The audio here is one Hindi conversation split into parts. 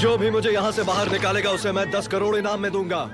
जो भी मुझे यहाँ से बाहर निकालेगा उसे मैं 10 करोड़ इनाम में दूंगा।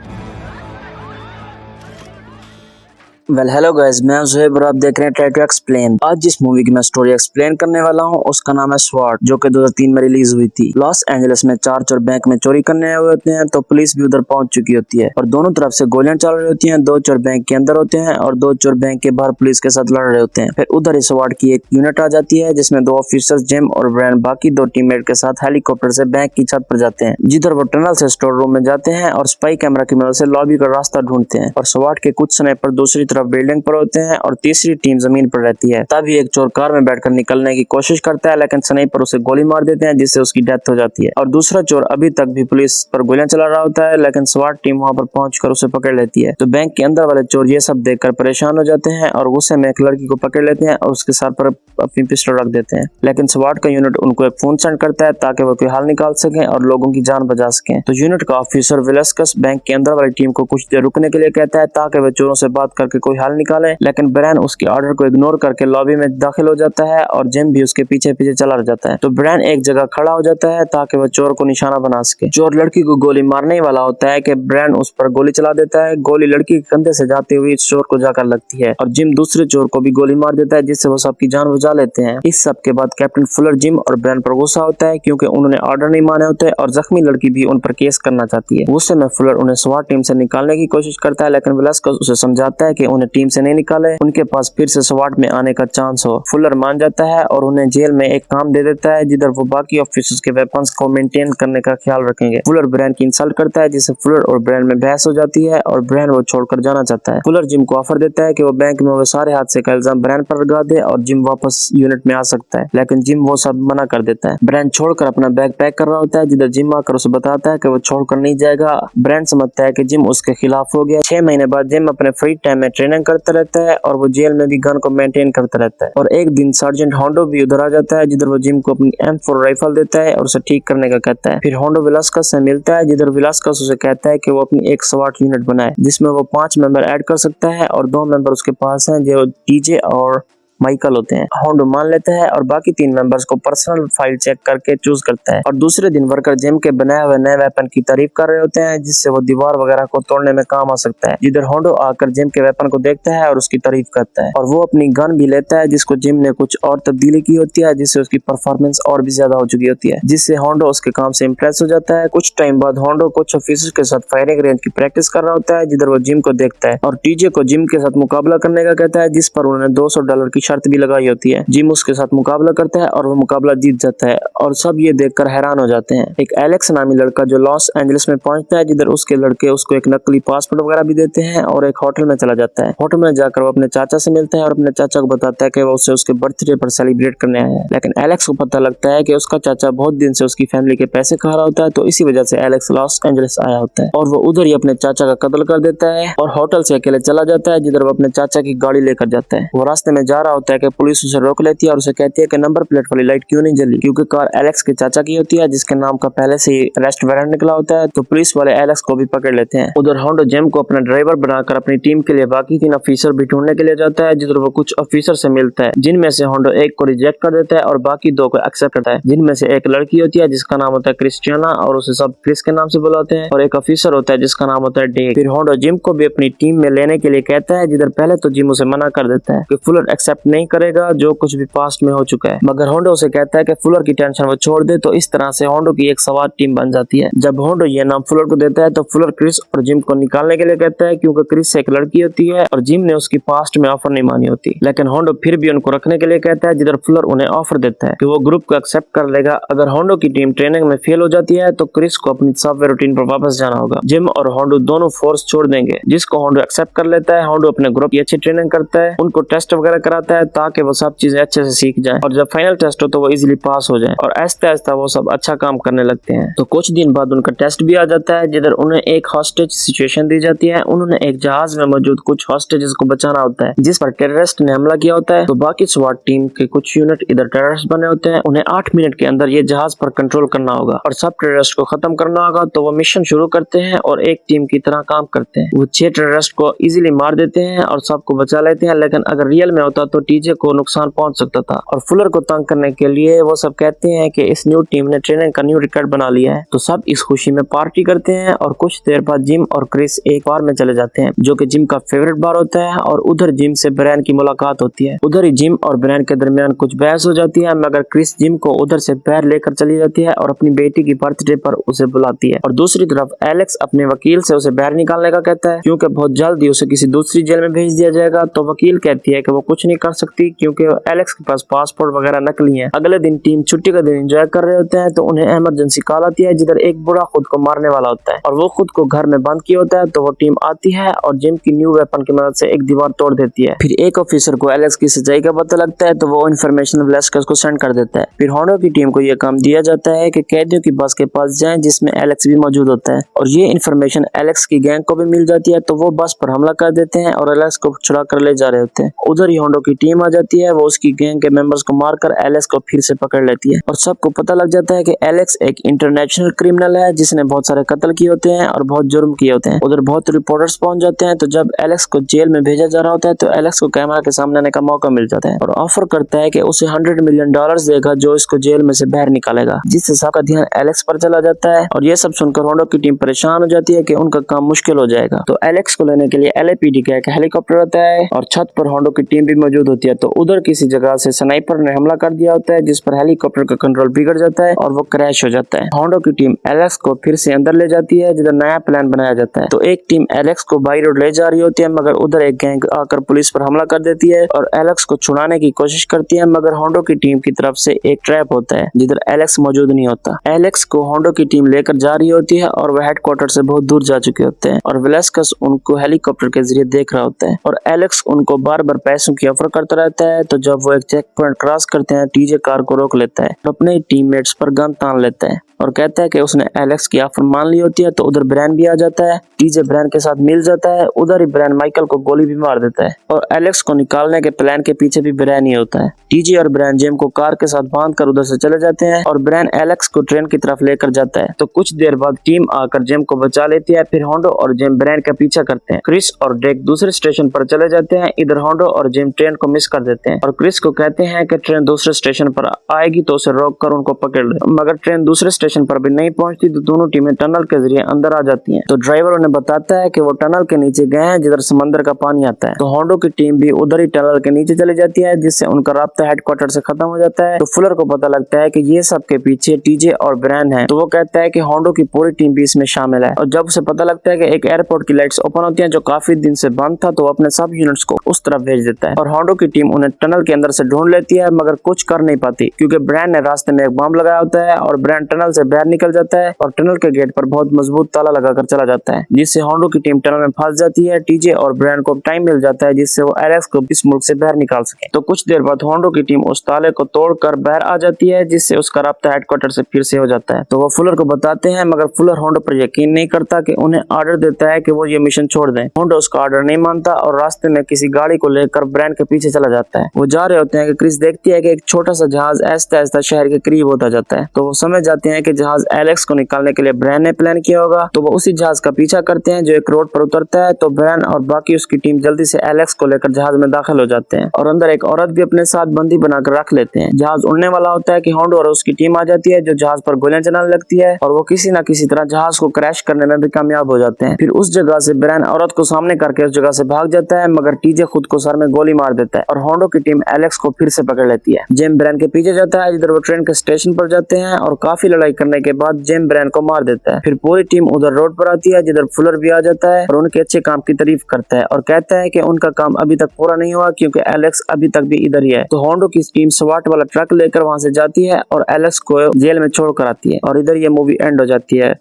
हेलो गाइस, मैं ज़ुहैब और आप देख रहे हैं ट्राई टू एक्सप्लेन। आज जिस मूवी की मैं स्टोरी एक्सप्लेन करने वाला हूँ उसका नाम है स्वॉट, जो कि 2003 में रिलीज हुई थी। लॉस एंजलिस में चार चोर बैंक में चोरी करने आए हुए होते हैं, तो पुलिस भी उधर पहुंच चुकी होती है और दोनों तरफ से गोलियां चल रही होती हैं। दो चोर बैंक के अंदर होते हैं और दो चोर बैंक के बाहर पुलिस के साथ लड़ रहे होते हैं। फिर उधर स्वॉट की एक यूनिट आ जाती है जिसमें दो ऑफिसर्स जिम और ब्रायन बाकी दो टीममेट के साथ हेलीकॉप्टर से बैंक की छत पर जाते हैं, जिधर वो टनल से स्टोर रूम में जाते हैं और स्पाई कैमरा की मदद से लॉबी का रास्ता ढूंढते हैं। और स्वॉट के कुछ स्नाइपर दूसरी तरफ बिल्डिंग पर होते हैं और तीसरी टीम जमीन पर रहती है। तभी एक चोर कार में बैठकर निकलने की कोशिश करता है, लेकिन स्नाइपर उसे गोली मार देते हैं जिससे उसकी डेथ हो जाती है। और दूसरा चोर अभी तक भी पुलिस पर गोलियां चला रहा होता है, लेकिन स्वॉट टीम वहां पर पहुंचकर उसे पकड़ लेती है। तो बैंक के अंदर वाले चोर ये सब देखकर परेशान हो जाते हैं और गुस्से में एक लड़की को पकड़ लेते हैं और उसके सर पर अपनी पिस्टल रख देते हैं। लेकिन स्वॉट का यूनिट उनको एक फोन सेंड करता है ताकि वो कोई हल निकाल सके और लोगों की जान बचा सके। तो यूनिट का ऑफिसर विलस्कस बैंक के अंदर वाली टीम को कुछ देर रुकने के लिए कहता है ताकि वे चोरों से बात करके कोई हल निकाले, लेकिन ब्रायन उसके ऑर्डर को इग्नोर करके लॉबी में दाखिल हो जाता है और जिम भी उसके पीछे पीछे चला जाता है। तो ब्रायन एक जगह खड़ा हो जाता है ताकि वह चोर को निशाना बना सके। चोर लड़की को गोली मारने ही वाला होता है कि ब्रायन उस पर गोली चला देता है। गोली लड़की के कंधे से जाते हुए चोर को जाकर लगती है और जिम दूसरे चोर को भी गोली मार देता है जिससे वो सबकी जान बचा लेते हैं। इस सब के बाद कैप्टन फुलर जिम और ब्रायन पर गुस्सा होता है क्योंकि उन्होंने ऑर्डर नहीं माने होते और जख्मी लड़की भी उन पर केस करना चाहती है। गुस्से में फुलर उन्हें स्वॉट टीम से निकालने की कोशिश करता है, लेकिन विलस्कस उसे समझाता है कि उन्हें टीम से नहीं निकाले, उनके पास फिर से स्वॉट में आने का चांस हो। फुलर मान जाता है और उन्हें जेल में एक काम दे देता है जिधर वो बाकी ऑफिसर्स के वेपन्स को मेंटेन करने का ख्याल रखेंगे। फुलर ब्रायन की इंसल्ट करता है जिससे फुलर और ब्रायन में बहस हो जाती है और ब्रायन वो छोड़कर जाना चाहता है। फुलर जिम को ऑफर देता है कि वो बैंक में वो सारे हादसे का इल्जाम ब्रायन पर लगा दे और जिम वापस यूनिट में आ सकता है, लेकिन जिम वो सब मना कर देता है। ब्रायन छोड़कर अपना बैग पैक कर रहा होता है जिधर जिम आकर उसे बताता है कि वो छोड़कर नहीं जाएगा। ब्रायन समझता है कि जिम उसके खिलाफ हो गया। 6 महीने बाद जिम अपने फ्री टाइम में ट्रेनिंग करता रहता है और वो जेल में भी गन को मेंटेन करता रहता है। और एक दिन सर्जेंट होंडो भी उधर आ जाता है जिधर वो जिम को अपनी M4 राइफल देता है और उसे ठीक करने का कहता है। फिर होंडो विलास्कस से मिलता है जिधर विलास्कस उसे कहता है कि वो अपनी एक स्वॉट यूनिट बनाए जिसमें वो 5 मेंबर ऐड कर सकता है और 2 मेंबर उसके पास हैं जो टीजे और माइकल होते हैं। होंडो मान लेता है और बाकी 3 मेंबर्स को पर्सनल फाइल चेक करके चूज करता है। और दूसरे दिन वर्कर जिम के बनाए हुए नए वेपन की तारीफ कर रहे होते हैं जिससे वो दीवार वगैरह को तोड़ने में काम आ सकता है, जिधर होंडो आकर जिम के वेपन को देखता है और उसकी तारीफ करता है। और वो अपनी गन भी लेता है जिसको जिम ने कुछ और तब्दीली की होती है जिससे उसकी परफॉर्मेंस और भी ज्यादा हो चुकी होती है, जिससे होंडो उसके काम से इम्प्रेस हो जाता है। कुछ टाइम बाद होंडो कुछ ऑफिसर्स के साथ फायरिंग रेंज की प्रैक्टिस कर रहा होता है जिधर वो जिम को देखता है और टीजे को जिम के साथ मुकाबला करने का कहता है, जिस पर उन्होंने $200 की शर्त भी लगाई होती है। जिम उसके साथ मुकाबला करता है और वो मुकाबला जीत जाता है और सब ये देखकर हैरान हो जाते हैं। एक एलेक्स नामी लड़का जो लॉस एंजलिस में पहुंचता है जिधर उसके लड़के उसको एक नकली पासपोर्ट वगैरह भी देते हैं और एक होटल में चला जाता है। होटल में जाकर वो अपने चाचा से मिलता है और अपने चाचा को बताता है कि वो उसे उसके बर्थडे पर सेलिब्रेट करने आया है, लेकिन एलेक्स को पता लगता है कि उसका चाचा बहुत दिन से उसकी फैमिली के पैसे खा रहा होता है, तो इसी वजह से एलेक्स लॉस एंजलिस आया होता है और वो उधर ही अपने चाचा का कत्ल कर देता है और होटल से अकेले चला जाता है जिधर वो अपने चाचा की गाड़ी लेकर जाता है। वो रास्ते में जा रहा होता है कि पुलिस उसे रोक लेती है और उसे कहती है कि नंबर प्लेट वाली लाइट क्यों नहीं जली, क्योंकि कार एलेक्स के चाचा की होती है जिसके नाम का पहले से ही अरेस्ट वारंट निकला होता है। तो पुलिस वाले एलेक्स को भी पकड़ लेते हैं। उधर होंडो जिम को अपना ड्राइवर बनाकर अपनी टीम के लिए बाकी 3 ऑफिसर भी ढूंढने के लिए जाता है जिधर वो कुछ ऑफिसर से मिलता है, जिनमें से होंडो एक को रिजेक्ट कर देता है और बाकी 2 को एक्सेप्ट करता है, जिनमें से एक लड़की होती है जिसका नाम होता है क्रिस्टियाना और उसे सब क्रिस के नाम से बुलाते हैं और एक ऑफिसर होता है जिसका नाम होता है डेक। फिर होंडो जिम को भी अपनी टीम में लेने के लिए कहता है जिधर पहले तो जिम उसे मना कर देता है कि फुलर एक्सेप्ट नहीं करेगा जो कुछ भी पास्ट में हो चुका है, मगर होंडो उसे कहता है कि फुलर की टेंशन वो छोड़ दे। तो इस तरह से होंडो की एक सवार टीम बन जाती है। जब होंडो ये नाम फुलर को देता है तो फुलर क्रिस और जिम को निकालने के लिए कहता है क्योंकि क्रिस एक लड़की होती है और जिम ने उसकी पास्ट में ऑफर नहीं मानी होती, लेकिन होंडो फिर भी उनको रखने के लिए कहता है जिधर फुलर उन्हें ऑफर देता है कि वो ग्रुप को एक्सेप्ट कर लेगा। अगर होंडो की टीम ट्रेनिंग में फेल हो जाती है तो क्रिस को अपनी सॉफ्टवेयर रूटीन पर वापस जाना होगा। जिम और होंडो दोनों फोर्स छोड़ देंगे, जिसको होंडो एक्सेप्ट कर लेता है। होंडो अपने ग्रुप की अच्छी ट्रेनिंग करता है, उनको टेस्ट वगैरह कराता है ताकि वो सब चीजें अच्छे से सीख जाए और जब फाइनल टेस्ट हो तो वो इजीली पास हो जाए और आहिस्ता आहिस्ता वो सब अच्छा काम करने लगते हैं। तो कुछ दिन बाद उनका टेस्ट भी आ जाता है जिधर उन्हें एक हॉस्टेज सिचुएशन दी जाती है। उन्होंने एक जहाज में मौजूद कुछ हॉस्टेजेस को बचाना होता है जिस पर टेररिस्ट ने हमला किया होता है। तो बाकी स्वॉट टीम के कुछ यूनिट इधर टेररिस्ट बने होते हैं, उन्हें 8 मिनट के अंदर ये जहाज पर कंट्रोल करना होगा और सब टेररिस्ट को खत्म करना होगा। तो वो मिशन शुरू करते हैं और एक टीम की तरह काम करते हैं। वो 6 टेररिस्ट को इजीली मार देते हैं और सबको बचा लेते हैं, लेकिन अगर रियल में होता तो टीजे को नुकसान पहुंच सकता था। और फुलर को तंग करने के लिए वो सब कहते हैं कि इस न्यू टीम ने ट्रेनिंग का न्यू रिकॉर्ड बना लिया है। तो सब इस खुशी में पार्टी करते हैं और कुछ देर बाद जिम और क्रिस एक बार में चले जाते हैं जो कि जिम का फेवरेट बार होता है। और उधर जिम से ब्रायन की मुलाकात होती है। उधर ही जिम और ब्रायन के दरमियान कुछ बहस हो जाती है, मगर क्रिस जिम को उधर से बाहर लेकर चली जाती है और अपनी बेटी की बर्थडे पर उसे बुलाती है। और दूसरी तरफ एलेक्स अपने वकील से उसे बाहर निकालने का कहता है क्योंकि बहुत जल्दी उसे किसी दूसरी जेल में भेज दिया जाएगा। तो वकील कहती है कि वो कुछ नहीं कर सकती क्योंकि एलेक्स के पास पासपोर्ट वगैरह नकली है। अगले दिन टीम छुट्टी का दिन एंजॉय कर रहे होते हैं तो उन्हें इमरजेंसी कॉल आती है जिधर एक बुढ़ा खुद को मारने वाला होता है और वो खुद को घर में बंद किया होता है। तो वो टीम आती है और जिम की न्यू वेपन की मदद से एक दीवार तोड़ देती है। फिर एक ऑफिसर को एलेक्स की सच्चाई का पता लगता है तो वो इन्फॉर्मेशन वेलेस्कस को सेंड कर देता है। फिर होंडो की टीम को यह काम दिया जाता है कि कैदियों की बस के पास जाएं जिसमें एलेक्स भी मौजूद होता है और ये इन्फॉर्मेशन एलेक्स की गैंग को भी मिल जाती है। तो वो बस पर हमला कर देते हैं और एलेक्स को छुड़ा कर ले जा रहे होते हैं। उधर ही होंडो की टीम आ जाती है, वो उसकी गैंग के मेंबर्स को मारकर एलेक्स को फिर से पकड़ लेती है और सबको पता लग जाता है कि एलेक्स एक इंटरनेशनल क्रिमिनल है जिसने बहुत सारे कत्ल किए होते हैं और बहुत जुर्म किए होते हैं। उधर बहुत रिपोर्टर्स पहुंच जाते हैं। तो जब एलेक्स को जेल में भेजा जा रहा होता है तो एलेक्स को कैमरा के सामने आने का मौका मिल जाता है और ऑफर करता है कि उसे $100 मिलियन देगा जो इसको जेल में से बाहर निकालेगा, जिससे सबका ध्यान एलेक्स पर चला जाता है। और ये सब सुनकर होंडो की टीम परेशान हो जाती है कि उनका काम मुश्किल हो जाएगा। तो एलेक्स को लेने के लिए LAPD का एक हेलीकॉप्टर आता है और छत पर होंडो की टीम भी मौजूद होती है। तो उधर किसी जगह से स्नाइपर ने हमला कर दिया होता है जिस पर हेलीकॉप्टर का कंट्रोल बिगड़ जाता है और वो क्रैश हो जाता है। होंडो की टीम एलेक्स को फिर से अंदर ले जाती है जिधर नया प्लान बनाया जाता है। तो एक टीम एलेक्स को बाई रोड ले जा रही होती है मगर उधर एक गैंग आकर पुलिस पर हमला कर देती है और एलेक्स को छुड़ाने की कोशिश करती है, मगर होंडो की टीम की तरफ से एक ट्रैप होता है जिधर एलेक्स मौजूद नहीं होता। एलेक्स को होंडो की टीम लेकर जा रही होती है और वह हेडक्वार्टर से बहुत दूर जा चुके होते हैं और वेलेस्कस उनको हेलीकॉप्टर के जरिए देख रहा होता है और एलेक्स उनको बार बार पैसों की ऑफर करता रहता है। तो जब वो एक चेक पॉइंट क्रॉस करते हैं टीजे कार को रोक लेता है तो अपने टीममेट्स पर गन तान लेता है और कहता है कि उसने एलेक्स की ऑफर मान ली होती है। तो उधर ब्रायन भी आ जाता है, टीजे ब्रायन के साथ मिल जाता है। उधर ही ब्रायन माइकल को गोली भी मार देता है और एलेक्स को निकालने के प्लान के पीछे भी ब्रायन ही होता है। टीजे और ब्रायन जेम को कार के साथ बांधकर उधर से चले जाते हैं और ब्रायन एलेक्स को ट्रेन की तरफ लेकर जाता है। तो कुछ देर बाद टीम आकर जेम को बचा लेती है। फिर होंडो और जेम ब्रायन का पीछा करते हैं। क्रिस और ड्रेक दूसरे स्टेशन पर चले जाते हैं। इधर होंडो और जेम ट्रेन को मिस कर देते हैं और क्रिस को कहते हैं कि ट्रेन दूसरे स्टेशन पर आएगी तो उसे रोक कर उनको पकड़ ले, मगर ट्रेन दूसरे स्टेशन पर भी नहीं पहुंचती। तो दोनों टीमें टनल के जरिए अंदर आ जाती हैं। तो ड्राइवर उन्हें बताता है कि वो टनल के नीचे गए हैं जिधर समंदर का पानी आता है। तो होंडो की टीम भी उधर ही टनल के नीचे चली जाती है जिससे उनका राब्ता हेडक्वार्टर से खत्म हो जाता है। तो फुलर को पता लगता है कि ये सब के पीछे टीजे और ब्रायन है। तो वो कहता है कि होंडो की पूरी टीम भी इसमें शामिल है। और जब उसे पता लगता है कि एक एयरपोर्ट की लाइट्स ओपन होती हैं जो काफी दिन से बंद था तो वो अपने सब यूनिट्स को उस तरफ भेज देता है और होंडो की टीम उन्हें टनल के अंदर से ढूंढ लेती है मगर कुछ कर नहीं पाती क्योंकि ब्रायन ने रास्ते में एक बम लगाया होता है और ब्रायन टनल से बाहर निकल जाता है और टनल के गेट पर बहुत मजबूत ताला लगाकर चला जाता है जिससे होंडो की टीम टनल में फंस जाती है। टीजे और ब्रायन को टाइम मिल जाता है जिससे वो एलेक्स को इस मुल्क से बाहर निकाल सके। तो कुछ देर बाद होंडो की टीम उस ताले को तोड़कर बाहर आ जाती है जिससे उसका राब्ता हेडक्वार्टर से फिर से हो जाता है। तो वो फुलर को बताते हैं मगर फुलर होंडो पर यकीन नहीं करता कि उन्हें ऑर्डर देता है कि वो ये मिशन छोड़ दें। होंडो उसका ऑर्डर नहीं मानता और रास्ते में किसी गाड़ी को लेकर ब्रायन के पीछे चला जाता है। वो जा रहे होते हैं कि क्रिस देखती है कि एक छोटा सा जहाज आहिस्ता आहिस्ता शहर के करीब होता जाता है। तो वो समझ जाते हैं कि जहाज एलेक्स को निकालने के लिए ब्रायन ने प्लान किया होगा। तो वो उसी जहाज का पीछा करते हैं जो एक रोड पर उतरता है। तो ब्रायन और बाकी उसकी टीम जल्दी से एलेक्स को लेकर जहाज में दाखिल हो जाते हैं और अंदर एक औरत भी अपने साथ बंदी बनाकर रख लेते हैं। जहाज उड़ने वाला होता है कि होंडो और उसकी टीम आ जाती है जो जहाज पर गोलियां चलाने लगती है और वो किसी न किसी तरह जहाज को क्रैश करने में भी कामयाब हो जाते हैं। फिर उस जगह से ब्रायन औरत को सामने करके उस जगह से भाग जाता है मगर टीजे खुद को सर में गोली मार देता है और होंडो की टीम एलेक्स को फिर से पकड़ लेती है। जेम ब्रायन के पीछे जाता है जिधर वो ट्रेन के स्टेशन पर जाते हैं और काफी लड़ाई करने के बाद जेम ब्रायन को मार देता है। फिर पूरी टीम उधर रोड पर आती है जिधर फुलर भी आ जाता है और उनके अच्छे काम की तारीफ करता है और कहता है कि उनका काम अभी तक पूरा नहीं हुआ क्योंकि एलेक्स अभी तक भी इधर ही है। तो होंडो की टीम स्वाट वाला ट्रक लेकर वहां से जाती है और एलेक्स को जेल में छोड़कर आती है और इधर ये मूवी एंड हो जाती है।